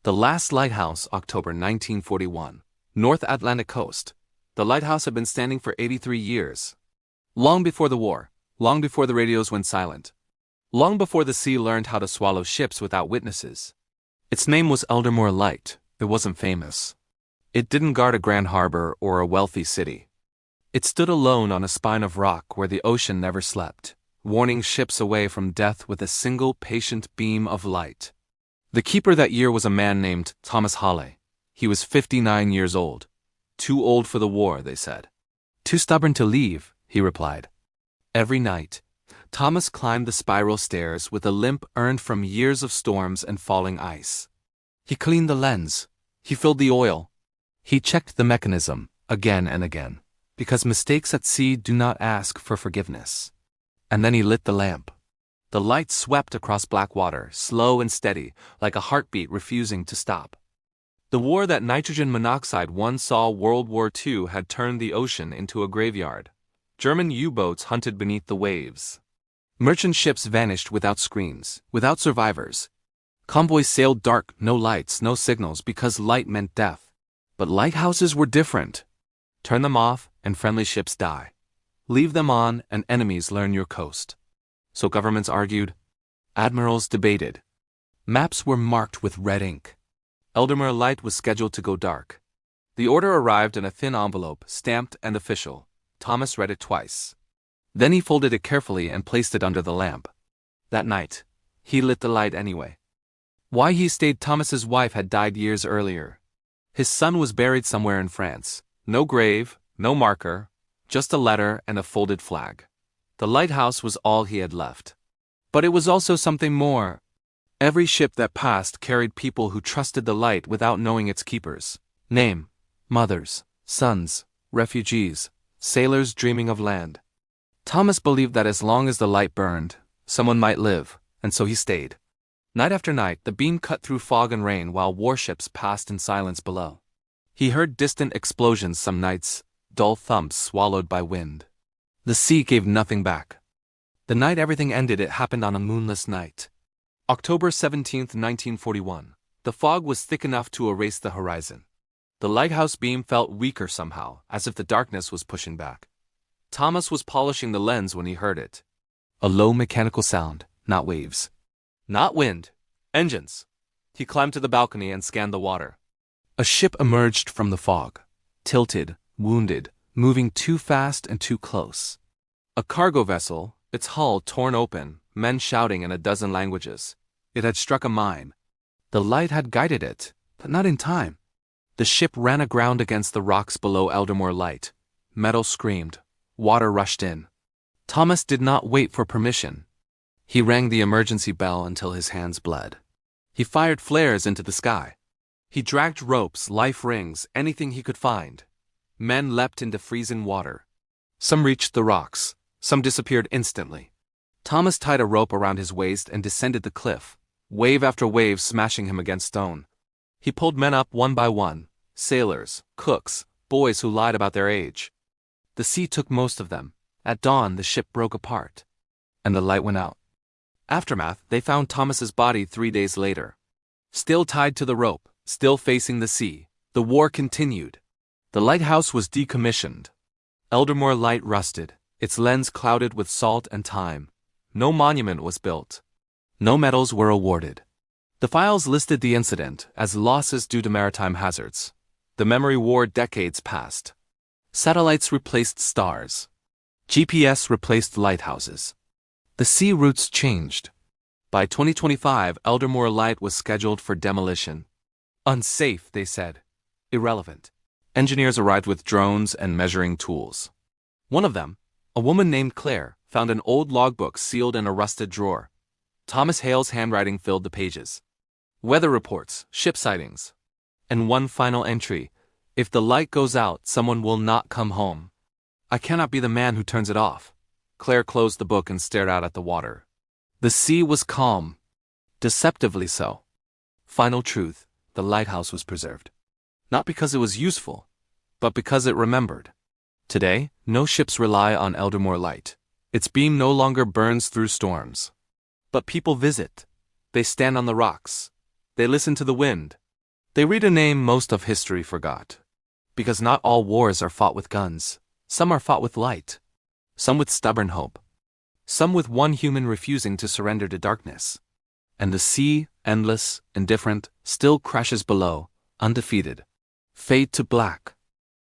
The Last Lighthouse, October 1941. North Atlantic coast. The lighthouse had been standing for 83 years. Long before the war, long before the radios went silent, long before the sea learned how to swallow ships without witnesses. Its name was Eldermore Light. It wasn't famous. It didn't guard a grand harbor or a wealthy city. It stood alone on a spine of rock where the ocean never slept, warning ships away from death with a single patient beam of light. The keeper that year was a man named Thomas Hale. He was 59 years old. Too old for the war, they said. Too stubborn to leave, he replied. Every night, Thomas climbed the spiral stairs with a limp earned from years of storms and falling ice. He cleaned the lens. He filled the oil. He checked the mechanism, again and again, because mistakes at sea do not ask for forgiveness. And then he lit the lamp. The light swept across black water, slow and steady, like a heartbeat refusing to stop. The war that nitrogen monoxide once saw World War II had turned the ocean into a graveyard. German U-boats hunted beneath the waves. Merchant ships vanished without screens, without survivors. Convoys sailed dark, no lights, no signals, because light meant death. But lighthouses were different. Turn them off, and friendly ships die. Leave them on, and enemies learn your coast. So governments argued. Admirals debated. Maps were marked with red ink. Eldermore Light was scheduled to go dark. The order arrived in a thin envelope, stamped and official. Thomas read it twice. Then he folded it carefully and placed it under the lamp. That night, he lit the light anyway. Why he stayed? Thomas's wife had died years earlier. His son was buried somewhere in France. No grave, no marker, just a letter and a folded flag. The lighthouse was all he had left. But it was also something more. Every ship that passed carried people who trusted the light without knowing its keepers. Name, mothers, sons, refugees, sailors dreaming of land. Thomas believed that as long as the light burned, someone might live, and so he stayed. Night after night, the beam cut through fog and rain while warships passed in silence below. He heard distant explosions some nights, dull thumps swallowed by wind. The sea gave nothing back. The night everything ended, it happened on a moonless night. October 17, 1941. The fog was thick enough to erase the horizon. The lighthouse beam felt weaker somehow, as if the darkness was pushing back. Thomas was polishing the lens when he heard it. A low mechanical sound, not waves. Not wind. Engines. He climbed to the balcony and scanned the water. A ship emerged from the fog. Tilted, wounded, moving too fast and too close. A cargo vessel, its hull torn open, men shouting in a dozen languages. It had struck a mine. The light had guided it, but not in time. The ship ran aground against the rocks below Eldermore Light. Metal screamed. Water rushed in. Thomas did not wait for permission. He rang the emergency bell until his hands bled. He fired flares into the sky. He dragged ropes, life rings, anything he could find. Men leapt into freezing water. Some reached the rocks. Some disappeared instantly. Thomas tied a rope around his waist and descended the cliff, wave after wave smashing him against stone. He pulled men up one by one, sailors, cooks, boys who lied about their age. The sea took most of them. At dawn, the ship broke apart, and the light went out. Aftermath, they found Thomas's body 3 days later. Still tied to the rope, still facing the sea, the war continued. The lighthouse was decommissioned. Eldermore Light rusted, its lens clouded with salt and time. No monument was built. No medals were awarded. The files listed the incident as losses due to maritime hazards. The memory wore decades past. Satellites replaced stars. GPS replaced lighthouses. The sea routes changed. By 2025, Eldermore Light was scheduled for demolition. Unsafe, they said. Irrelevant. Engineers arrived with drones and measuring tools. One of them, a woman named Claire, found an old logbook sealed in a rusted drawer. Thomas Hale's handwriting filled the pages. Weather reports, ship sightings. And one final entry: if the light goes out, someone will not come home. I cannot be the man who turns it off. Claire closed the book and stared out at the water. The sea was calm. Deceptively so. Final truth: the lighthouse was preserved. Not because it was useful, but because it remembered. Today, no ships rely on Eldermore Light. Its beam no longer burns through storms. But people visit. They stand on the rocks. They listen to the wind. They read a name most of history forgot. Because not all wars are fought with guns. Some are fought with light. Some with stubborn hope. Some with one human refusing to surrender to darkness. And the sea, endless, indifferent, still crashes below, undefeated. Fade to black.